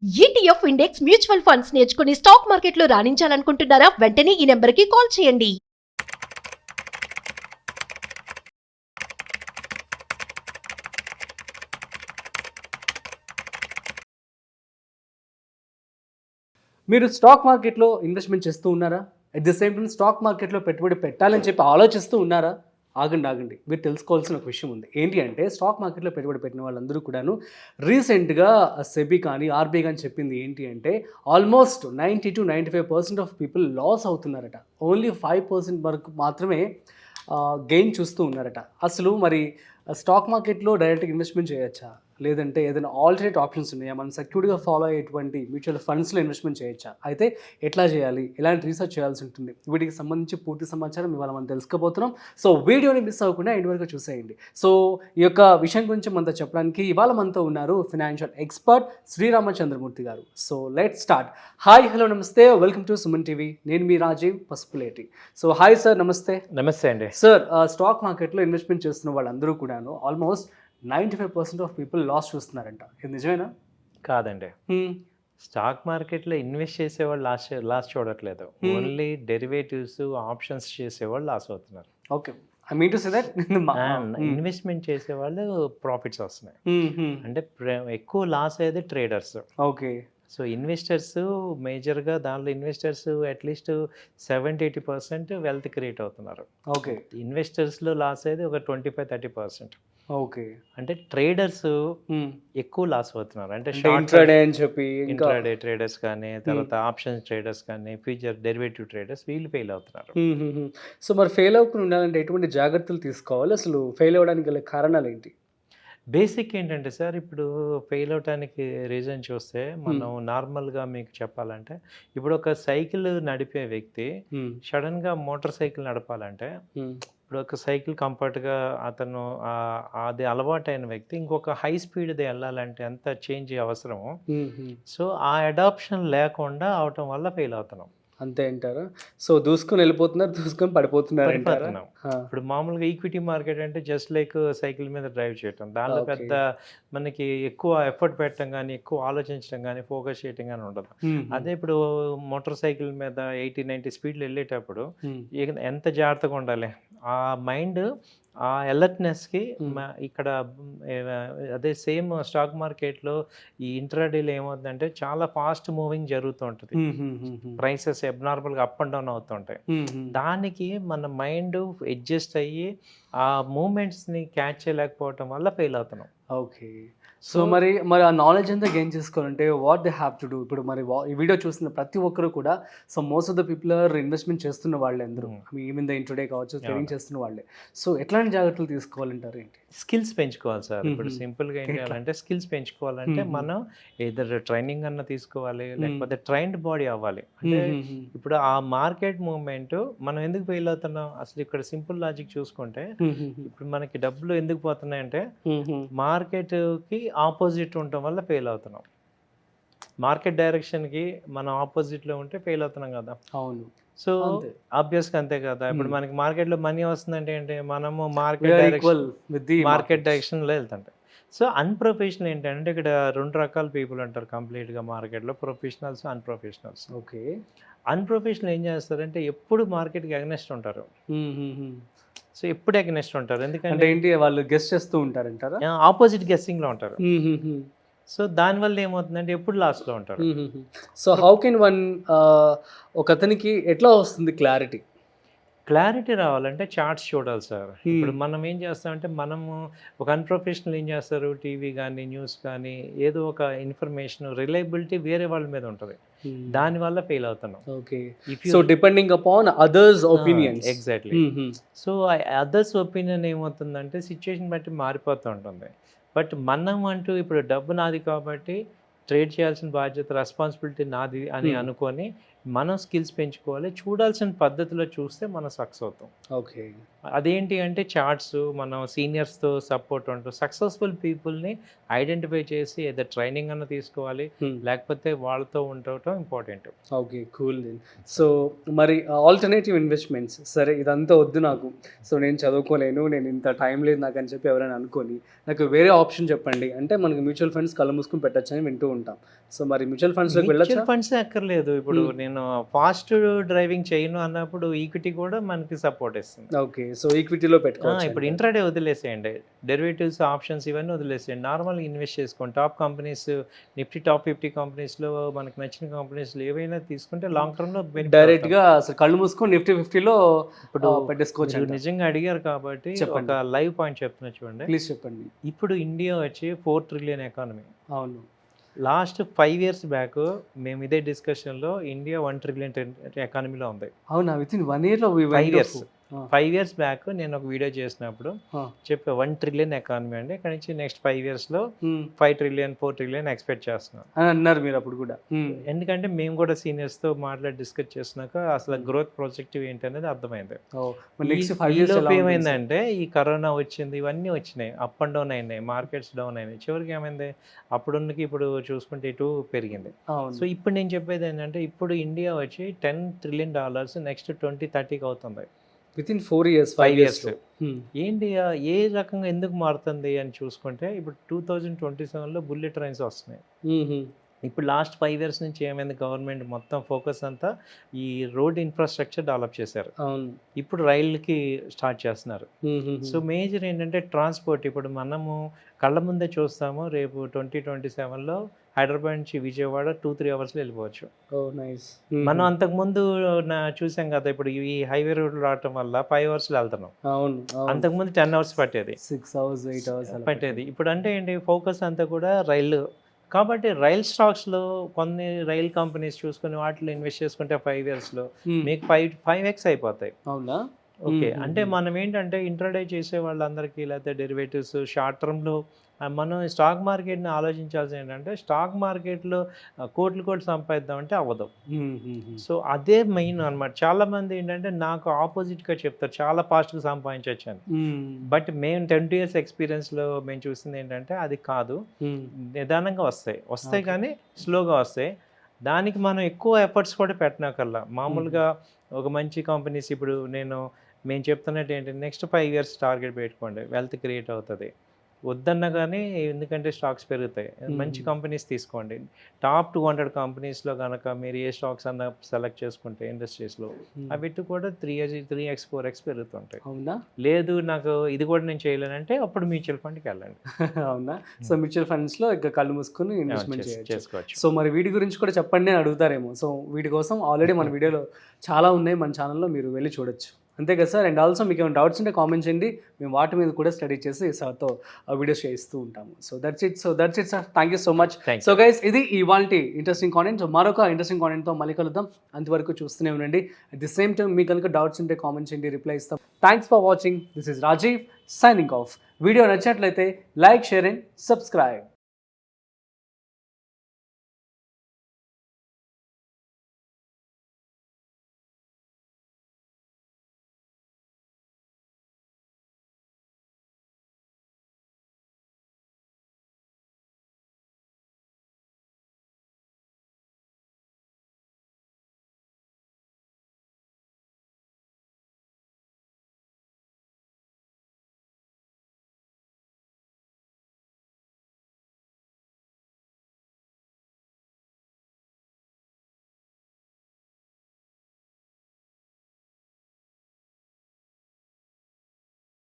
ETF index mutual funds నేర్చుకుని stock మార్కెట్లో రాణించాలనుకుంటున్నారా? వెంటనే ఈ నెంబర్కి కాల్ చేయండి. మీరు స్టాక్ మార్కెట్లో ఇన్వెస్ట్మెంట్ చేస్తూ ఉన్నారా? At the same time stock మార్కెట్లో పెట్టుబడి పెట్టాలని చెప్పి ఆలోచిస్తూ ఉన్నారా? ఆగండి. మీరు తెలుసుకోవాల్సిన ఒక విషయం ఉంది. ఏంటి అంటే స్టాక్ మార్కెట్లో పెట్టుబడి పెట్టిన వాళ్ళందరూ కూడాను రీసెంట్గా సెబీ కానీ ఆర్బీఐ కానీ చెప్పింది ఏంటి అంటే ఆల్మోస్ట్ 90-95% ఆఫ్ పీపుల్ లాస్ అవుతున్నారట. ఓన్లీ 5% వరకు మాత్రమే గెయిన్ చూస్తూ ఉన్నారట. అసలు మరి స్టాక్ మార్కెట్లో డైరెక్ట్గా ఇన్వెస్ట్మెంట్ చేయొచ్చా, లేదంటే ఏదైనా ఆల్టర్నేట్ ఆప్షన్స్ ఉన్నాయా, మనం సెక్యూర్డ్గా ఫాలో అయ్యేటువంటి మ్యూచువల్ ఫండ్స్లో ఇన్వెస్ట్మెంట్ చేయొచ్చా, అయితే ఎట్లా చేయాలి, ఎలాంటి రీసెర్చ్ చేయాల్సి ఉంటుంది, వీటికి సంబంధించి పూర్తి సమాచారం ఇవాళ మనం తెలుసుకోబోతున్నాం. సో వీడియోని మిస్ అవ్వకుండా ఎండ్ వరకు చూసేయండి. సో ఈ యొక్క విషయం గురించి మనతో చెప్పడానికి ఇవాళ మనతో ఉన్నారు financial expert Sriramachandramurthy garu. So let start. Hi, hello, namaste, welcome to Suman TV. నేను మీ Rajeev Pasupuleti. So hi sir, namaste. Namaste అండి. సార్, స్టాక్ మార్కెట్లో ఇన్వెస్ట్మెంట్ చేస్తున్న వాళ్ళందరూ కూడాను ఆల్మోస్ట్ 95% ఆఫ్ పీపుల్ లాస్ చూస్తున్నారంట. ఇది నిజమేనా? కాదండి. స్టాక్ మార్కెట్లో ఇన్వెస్ట్ చేసేవాళ్ళు లాస్ చూడట్లేదు. ఓన్లీ డెరివేటివ్స్, ఆప్షన్స్ చేసేవాళ్ళు లాస్ అవుతున్నారు. Okay, I mean to say that investment చేసేవాళ్ళు ప్రాఫిట్స్ వస్తున్నాయి. అంటే ఎక్కువ లాస్ అయ్యేది ట్రేడర్స్. ఓకే. సో ఇన్వెస్టర్స్ మేజర్గా దానిలో ఇన్వెస్టర్స్ అట్లీస్ట్ 70-80% వెల్త్ క్రియేట్ అవుతున్నారు. ఓకే. ఇన్వెస్టర్స్లో లాస్ అయ్యేది ఒక 25-30%. ఓకే. అంటే ట్రేడర్స్ ఎక్కువ లాస్ అవుతున్నారు. అంటే ఇంట్రాడే అని చెప్పి ఇంట్రాడే ట్రేడర్స్ కానీ, తర్వాత ఆప్షన్స్ ట్రేడర్స్ కానీ, ఫ్యూచర్ డెరివేటివ్ ట్రేడర్స్ వీళ్ళు ఫెయిల్ అవుతున్నారు. సో మరి ఫెయిల్ అవ్వకుండా ఉండాలంటే ఎటువంటి జాగ్రత్తలు తీసుకోవాలి? అసలు ఫెయిల్ అవ్వడానికి గల కారణాలు ఏంటి? బేసిక్ ఏంటంటే సార్, ఇప్పుడు ఫెయిల్ అవడానికి రీజన్ చూస్తే మనం నార్మల్గా మీకు చెప్పాలంటే, ఇప్పుడు ఒక సైకిల్ నడిపే వ్యక్తి సడన్గా మోటార్ సైకిల్ నడపాలంటే, ఇప్పుడు ఒక సైకిల్ కంఫర్ట్గా అతను అది అలవాటైన వ్యక్తి ఇంకొక హై స్పీడ్ది వెళ్ళాలంటే ఎంత చేంజ్ అవసరమో, సో ఆ అడాప్షన్ లేకుండా అవటం వల్ల ఫెయిల్ అవుతున్నాం. అంతే అంటారా? సో దూసుకొని వెళ్ళిపోతున్నారు, దూసుకొని పడిపోతున్నారు. ఇప్పుడు మామూలుగా ఈక్విటీ మార్కెట్ అంటే జస్ట్ లైక్ సైకిల్ మీద డ్రైవ్ చేయటం, దానిలో పెద్ద మనకి ఎక్కువ ఎఫర్ట్ పెట్టడం కానీ, ఎక్కువ ఆలోచించడం కానీ, ఫోకస్ చేయటం కానీ ఉండదు. అదే ఇప్పుడు మోటార్ సైకిల్ మీద 80-90 స్పీడ్లు వెళ్ళేటప్పుడు ఎంత జాగ్రత్తగా ఉండాలి. ఆ మైండ్, ఆ అలర్ట్నెస్కి ఇక్కడ అదే సేమ్ స్టాక్ మార్కెట్లో ఈ ఇంట్రాడేలో ఏమవుతుందంటే చాలా ఫాస్ట్ మూవింగ్ జరుగుతూ ఉంటుంది. ప్రైసెస్ అబ్నార్మల్గా అప్ అండ్ డౌన్ అవుతుంటాయి. దానికి మన మైండ్ అడ్జస్ట్ అయ్యి ఆ మూమెంట్స్ని క్యాచ్ చేయలేకపోవటం వల్ల ఫెయిల్ అవుతున్నాం. ఓకే. సో మరి ఆ నాలెడ్జ్ అంతా గెయిన్ చేసుకోవాలంటే what they have to do? ఇప్పుడు మరి ఈ వీడియో చూస్తున్న ప్రతి ఒక్కరు కూడా, so most of the people are investment చేస్తున్న వాళ్ళే అందరూ, ఈవెన్ ద ఇంట్రోడే కావచ్చు, ట్రేడింగ్ చేస్తున్న వాళ్ళే. సో ఎట్లాంటి జాగ్రత్తలు తీసుకోవాలంటారు ఏంటి? స్కిల్స్ పెంచుకోవాలి సార్. ఇప్పుడు సింపుల్గా ఏం చేయాలంటే, స్కిల్స్ పెంచుకోవాలంటే మనం ఏదర్ ట్రైనింగ్ అన్న తీసుకోవాలి, లేకపోతే ట్రైన్డ్ బాడీ అవ్వాలి. అంటే ఇప్పుడు ఆ మార్కెట్ మూవ్మెంట్ మనం ఎందుకు ఫెయిల్ అవుతున్నాం అసలు ఇక్కడ సింపుల్ లాజిక్ చూసుకుంటే, ఇప్పుడు మనకి డబ్బులు ఎందుకు పోతున్నాయంటే మార్కెట్కి ఆపోజిట్ ఉండటం వల్ల ఫెయిల్ అవుతున్నాం. మార్కెట్ డైరెక్షన్కి మనం ఆపోజిట్లో ఉంటే ఫెయిల్ అవుతున్నాం కదా. అవును. సో ఆబ్వియస్గా అంతే కదా. ఇప్పుడు మనకి మార్కెట్లో మనీ వస్తుందంటే ఏంటి, మనము మార్కెట్ డైరెక్షన్లో వెళ్తుంటే. సో అన్ప్రొఫెషనల్ ఏంటంటే ఇక్కడ 2 రకాల పీపుల్ ఉంటారు కంప్లీట్గా మార్కెట్లో, ప్రొఫెషనల్స్, అన్ప్రొఫెషనల్స్. ఓకే. అన్ప్రొఫెషనల్ ఏం చేస్తారంటే ఎప్పుడు మార్కెట్కి అగనెస్ట్ ఉంటారు. సో ఎప్పుడు అగనెస్ట్ ఉంటారు, ఎందుకంటే ఏంటి వాళ్ళు గెస్ చేస్తూ ఉంటారంటారా? ఆపోజిట్ గెస్సింగ్లో ఉంటారు. సో దానివల్ల ఏమవుతుందంటే ఎప్పుడు లాస్ట్లో ఉంటారు. సో హౌ కెన్ వన్ ఒక అతనికి ఎట్లా వస్తుంది క్లారిటీ రావాలంటే చార్ట్స్ చూడాలి సార్. ఇప్పుడు మనం ఏం చేస్తామంటే, మనము ఒక అన్ప్రొఫెషనల్ ఏం చేస్తారు, టీవీ కానీ న్యూస్ కానీ ఏదో ఒక ఇన్ఫర్మేషన్ రిలయబిలిటీ వేరే వాళ్ళ మీద ఉంటుంది, దానివల్ల ఫెయిల్ అవుతున్నాం. Okay. So depending upon others opinions. Exactly. So others opinion ఏమవుతుందంటే సిచ్యుయేషన్ బట్టి మారిపోతూ ఉంటుంది. బట్ మనం అంటూ ఇప్పుడు డబ్బు నాది కాబట్టి ట్రేడ్ చేయాల్సిన బాధ్యత, రెస్పాన్సిబిలిటీ నాది అని అనుకొని మనం స్కిల్స్ పెంచుకోవాలి. చూడాల్సిన పద్ధతిలో చూస్తే మనం సక్సెస్ అవుతాం. ఓకే. అదేంటి అంటే చార్ట్స్ మనం సీనియర్స్తో సపోర్ట్ ఉంటూ సక్సెస్ఫుల్ పీపుల్ని ఐడెంటిఫై చేసి ఏదో ట్రైనింగ్ అన్న తీసుకోవాలి, లేకపోతే వాళ్ళతో ఉండటం ఇంపార్టెంట్. Okay, cool. సో మరి ఆల్టర్నేటివ్ ఇన్వెస్ట్మెంట్స్, సరే ఇదంతా వద్దు నాకు, సో నేను చదువుకోలేను, నేను ఇంత టైం లేదు నాకు అని చెప్పి ఎవరైనా అనుకొని నాకు వేరే ఆప్షన్ చెప్పండి అంటే, మనకి మ్యూచువల్ ఫండ్స్ కళ్ళు మూసుకుని పెట్టచ్చు అని వింటూ ఉంటాం. సో మరి మ్యూచువల్ ఫండ్స్లోకి వెళ్ళచ్చు? మ్యూచువల్ ఫండ్స్ అక్కర్లేదు. ఇప్పుడు నేను ఫాస్ట్ డ్రైవింగ్ చేయను అన్నప్పుడు ఈక్విటీ కూడా మనకి సపోర్ట్ ఇస్తుంది. ఓకే, సో ఈక్విటీలో పెట్టుకోవచ్చు. ఇప్పుడు ఇంట్రాడే వదిలేసేయండి, డెరివేటివ్స్ ఆప్షన్స్ ఇవన్నీ వదిలేసేయండి, నార్మల్గా ఇన్వెస్ట్ చేసుకోండి. టాప్ కంపెనీస్, నిఫ్టీ టాప్ 50 కంపెనీస్లో మనకు నచ్చిన కంపెనీస్లో ఏవైనా తీసుకుంటే లాంగ్ టర్మ్లో డైరెక్ట్గా అసలు కళ్ళు మూసుకొని నిఫ్టీ 50లో ఇప్పుడు పెట్టేసుకోవచ్చు. నిజంగా అడిగారు కాబట్టి ఒక లైవ్ పాయింట్ చెప్తున్నా చూడండి. ప్లీజ్ చెప్పండి. ఇప్పుడు ఇండియా వచ్చి 4 ట్రిలియన్ ఎకానమీ. అవును. లాస్ట్ 5 years బ్యాక్ మేము ఇదే డిస్కషన్లో ఇండియా 1 ట్రిలియన్ ఎకానమీలో ఉంది. అవునా? With in 1 year 5 years back నేను ఒక వీడియో చేసినప్పుడు చెప్పా 1 ట్రిలియన్ ఎకానమీ అండి, ఇక్కడ నుంచి నెక్స్ట్ 5 yearsలో 5 ట్రిలియన్ 4 ట్రిలియన్ ఎక్స్పెక్ట్ చేస్తున్నాం అని అన్నారు మీరు అప్పుడు కూడా. ఎందుకంటే మేము కూడా సీనియర్స్తో మాట్లాడి డిస్కస్ చేసినాక అసలు గ్రోత్ ప్రాజెక్టివ్ ఏంటి అనేది అర్థమైంది. ఏమైందంటే ఈ కరోనా వచ్చింది, ఇవన్నీ వచ్చినాయి, అప్ అండ్ డౌన్ అయినాయి, మార్కెట్స్ డౌన్ అయినాయి, చివరికి ఏమైంది అప్పుడున్నకి ఇప్పుడు చూసుకుంటే ఇటు పెరిగింది. సో ఇప్పుడు నేను చెప్పేది ఏంటంటే, ఇప్పుడు ఇండియా వచ్చి $10 trillion నెక్స్ట్ 2030కి అవుతుంది. With in 4 years 5 years. ఏంటి ఏ రకంగా ఎందుకు మారుతుంది అని చూసుకుంటే, ఇప్పుడు 2027లో బుల్లెట్ ట్రైన్స్ వస్తున్నాయి. ఇప్పుడు లాస్ట్ 5 years నుంచి ఏమైంది, గవర్నమెంట్ మొత్తం ఫోకస్ అంతా ఈ రోడ్ ఇన్ఫ్రాస్ట్రక్చర్ డెవలప్ చేశారు. ఇప్పుడు రైళ్ళకి స్టార్ట్ చేస్తున్నారు. సో మేజర్ ఏంటంటే ట్రాన్స్పోర్ట్. ఇప్పుడు మనము కళ్ళ ముందే చూస్తాము, రేపు 2027లో హైదరాబాద్ నుంచి విజయవాడ 2-3 hours వెళ్ళిపోవచ్చు. మనం అంతకుముందు చూసాం కదా, ఇప్పుడు ఈ హైవే రోడ్లు రావటం వల్ల 5 hours వెళ్తున్నాం. అంతకుముందు 10 hours పట్టేది, 6 hours 8 hours పట్టేది. ఇప్పుడు అంటే ఏంటి, ఫోకస్ అంతా కూడా రైలు. కాబట్టి రైల్ స్టాక్స్లో కొన్ని రైల్ కంపెనీస్ చూసుకుని వాటిలో ఇన్వెస్ట్ చేసుకుంటే 5 yearsలో మీకు 5x అయిపోతాయి. అవునా? ఓకే, అంటే మనం ఏంటంటే ఇంట్రాడే చేసే వాళ్ళందరికీ, లేకపోతే డెరివేటివ్స్ షార్ట్ టర్మ్లో మనం స్టాక్ మార్కెట్ని ఆలోచించాల్సి ఏంటంటే, స్టాక్ మార్కెట్లో కోట్లు సంపాదిద్దామంటే అవ్వదు. సో అదే మెయిన్ అనమాట. చాలామంది ఏంటంటే నాకు ఆపోజిట్గా చెప్తారు, చాలా ఫాస్ట్గా సంపాదించవచ్చు అని. బట్ మేము 20 years ఎక్స్పీరియన్స్లో మేము చూసింది ఏంటంటే అది కాదు, నిదానంగా వస్తాయి కానీ స్లోగా వస్తాయి. దానికి మనం ఎక్కువ ఎఫర్ట్స్ కూడా పెట్టినాకల్లా మామూలుగా ఒక మంచి కంపెనీస్, ఇప్పుడు మేము చెప్తున్నట్టు ఏంటి, నెక్స్ట్ 5 years టార్గెట్ పెట్టుకోండి, వెల్త్ క్రియేట్ అవుతుంది. వద్దన్నా కానీ, ఎందుకంటే స్టాక్స్ పెరుగుతాయి, మంచి కంపెనీస్ తీసుకోండి. టాప్ 200 కంపెనీస్లో కనుక మీరు ఏ స్టాక్స్ అన్న సెలెక్ట్ చేసుకుంటే ఇండస్ట్రీస్లో, అవి కూడా 3x 4x పెరుగుతుంటాయి. అవునా? లేదు నాకు ఇది కూడా నేను చేయలేనంటే అప్పుడు మ్యూచువల్ ఫండ్కి వెళ్ళండి. అవునా? సో మ్యూచువల్ ఫండ్స్లో ఇక కళ్ళు మూసుకొని ఇన్వెస్ట్మెంట్ చేసుకోవచ్చు. సో మరి వీటి గురించి కూడా చెప్పండి అని అడుగుతారేమో. సో వీటి కోసం ఆల్రెడీ మన వీడియోలో చాలా ఉన్నాయి, మన ఛానల్లో మీరు వెళ్ళి చూడొచ్చు. అంతే కదా సార్? అండ్ ఆల్సో మీకు ఏమైనా డౌట్స్ ఉంటే కామెంట్ చేయండి, మేము వాటి మీద కూడా స్టడీ చేసి సార్తో వీడియోస్ చేయిస్తూ ఉంటాము. So that's it sir. Thank you so much. So guys, ఇది ఇవాల్టి ఇంట్రెస్టింగ్ కాంటెంట్. సో మరొక ఇంట్రెస్టింగ్ కాంటెంట్తో మళ్ళీ కలుద్దాం. అంతవరకు చూస్తూనే ఉండండి. అట్ ది సేమ్ టైం మీకు కనుక డౌట్స్ ఉంటే కామెంట్ చేయండి, రిప్లై ఇస్తాం. Thanks for watching. This is Rajiv signing off. Video నచ్చినట్లయితే లైక్, షేర్ అండ్ సబ్స్క్రైబ్.